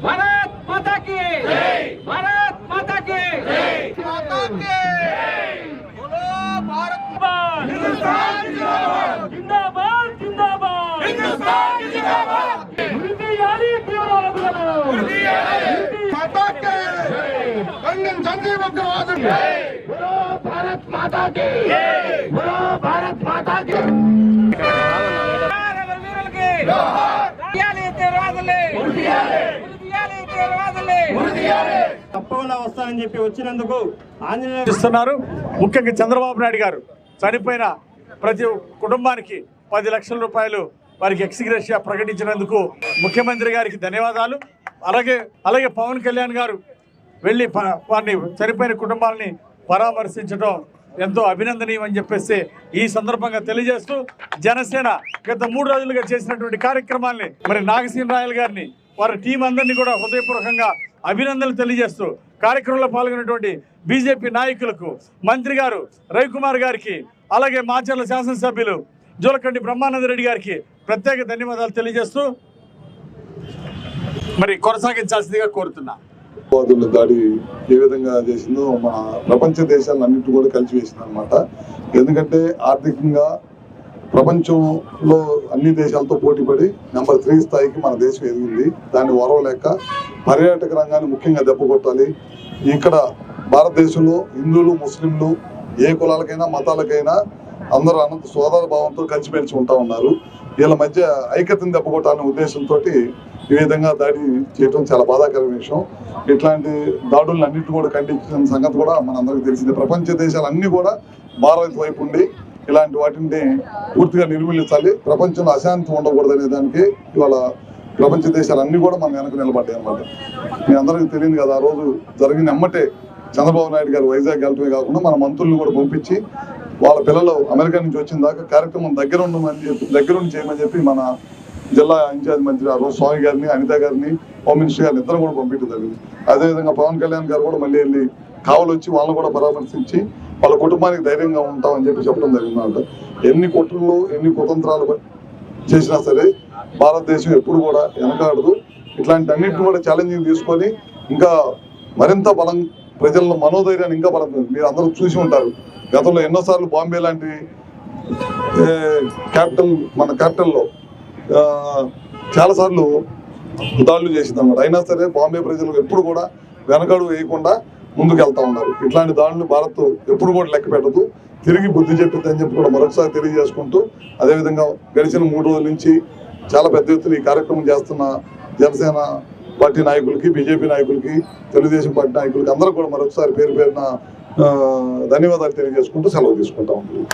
భారత్ మాతా key Bharat మాతా key బోలో భారత్ హిందుస్తాన్ జిందాబాద్ జిందాబాద్ జిందాబాద్ హిందుస్తాన్ జిందాబాద్ ఉరియాలి తీవ్రవాదులను ఉరియాలి మాతా key Kangen Sanjeev అగ్రవాదు బోలో భారత్ మాతా key బోలో భారత్ మాతా కీ తప్పకుండా వస్తానని చెప్పి వచ్చినందుకు ఆంజనేయులు ముఖ్యంగా చంద్రబాబు నాయుడు గారు చనిపోయిన ప్రతి కుటుంబానికి 10 లక్షల రూపాయలు వారికి ఎక్స్గ్రేషియా ప్రకటించినందుకు ముఖ్యమంత్రి గారికి ధన్యవాదాలు. అలాగే పవన్ కళ్యాణ్ గారు వెళ్ళి వారిని చనిపోయిన కుటుంబాలని పరామర్శించడం ఎంతో అభినందనీయం అని చెప్పేసి ఈ సందర్భంగా తెలియజేస్తూ జనసేన గత 3 రోజులుగా చేసినటువంటి కార్యక్రమాల్ని మరి నాగసింహరాయలు గారిని వారి టీం అందరినీ కూడా హృదయపూర్వకంగా అభినందనలు తెలియజేస్తూ కార్యక్రమంలో పాల్గొన్నటువంటి బీజేపీ నాయకులకు, మంత్రి గారు రవికుమార్ గారికి, అలాగే మాచర్ల శాసనసభ్యులు జోలకండి బ్రహ్మానందరెడ్డి గారికి ప్రత్యేక ధన్యవాదాలు తెలియజేస్తూ మరి కొనసాగించాల్సిందిగా కోరుతున్నా. దాడి ఏ విధంగా చేసిందో మన ప్రపంచ దేశాలన్నింటి కూడా కలిసివేసింది అనమాట. ఎందుకంటే ఆర్థికంగా ప్రపంచంలో అన్ని దేశాలతో పోటీపడి నెంబర్ 3 స్థాయికి మన దేశం ఎదిగింది. దాన్ని ఓర్వలేక పర్యాటక రంగాన్ని ముఖ్యంగా దెబ్బ కొట్టాలి. ఇక్కడ భారతదేశంలో హిందువులు, ముస్లింలు, ఏ కులాలకైనా మతాలకైనా అందరూ అనంత సోదర భావంతో కలిసిమెలిసి ఉంటా ఉన్నారు. వీళ్ళ మధ్య ఐక్యతను దెబ్బ కొట్టాలనే ఉద్దేశంతో ఈ విధంగా దాడి చేయడం చాలా బాధాకరమైన విషయం. ఇట్లాంటి దాడులను అన్నింటి కూడా ఖండించిన సంగతి కూడా మనందరికీ తెలిసింది. ప్రపంచ దేశాలన్నీ కూడా భారత్ వైపు ఉండి ఇలాంటి వాటిని పూర్తిగా నిర్మూలించాలి, ప్రపంచంలో అశాంతి ఉండకూడదు అనే దానికి ఇవాళ ప్రపంచ దేశాలన్నీ కూడా మన వెనక నిలబడ్డాయి అన్నమాట. మీ అందరికీ తెలియదు కదా, ఆ రోజు జరిగిన ఎమ్మటే చంద్రబాబు నాయుడు గారు వైజాగ్ వెళ్ళటమే కాకుండా మన మంత్రులను కూడా పంపించి వాళ్ళ పిల్లలు అమెరికా నుంచి వచ్చిన దాకా కార్యక్రమం దగ్గరుండి చేయమని చెప్పి మన జిల్లా ఇన్ఛార్జ్ మంత్రి ఆ రోజు స్వామి గారిని, అనిత గారిని, హోమ్ మినిస్టర్ గారిని ఇద్దరు కూడా పంపించడం జరిగింది. అదేవిధంగా పవన్ కళ్యాణ్ గారు కూడా మళ్ళీ వెళ్ళి కావలు వచ్చి వాళ్ళని కూడా పరామర్శించి వాళ్ళ కుటుంబానికి ధైర్యంగా ఉంటామని చెప్పి చెప్పడం జరిగిందంట. ఎన్ని కుట్రలు, ఎన్ని కుతంత్రాలు చేసినా సరే భారతదేశం ఎప్పుడు కూడా వెనకాడదు. ఇట్లాంటి అన్నింటిని కూడా ఛాలెంజింగ్ తీసుకొని ఇంకా మరింత బలం, ప్రజల్లో మనోధైర్యాన్ని ఇంకా బలం. మీరు అందరూ చూసి ఉంటారు, గతంలో ఎన్నోసార్లు బాంబే లాంటి మన క్యాపిటల్లో చాలాసార్లు దాడులు చేసింది అన్నమాట. అయినా సరే బాంబే ప్రజలు ఎప్పుడు కూడా వెనకడు వేయకుండా ముందుకు వెళ్తా ఉన్నారు. ఇట్లాంటి దాడులు భారత్ ఎప్పుడు కూడా లెక్క పెట్టదు, తిరిగి బుద్ధి చెప్పిద్దని చెప్పి కూడా మరొకసారి తెలియజేసుకుంటూ, అదేవిధంగా గడిచిన 3 రోజుల నుంచి చాలా పెద్ద ఎత్తున ఈ కార్యక్రమం చేస్తున్న జనసేన పార్టీ నాయకులకి, బీజేపీ నాయకులకి, తెలుగుదేశం పార్టీ నాయకులకి అందరూ కూడా మరొకసారి పేరు పేరున ధన్యవాదాలు తెలియజేసుకుంటూ సెలవు తీసుకుంటా ఉంటాం.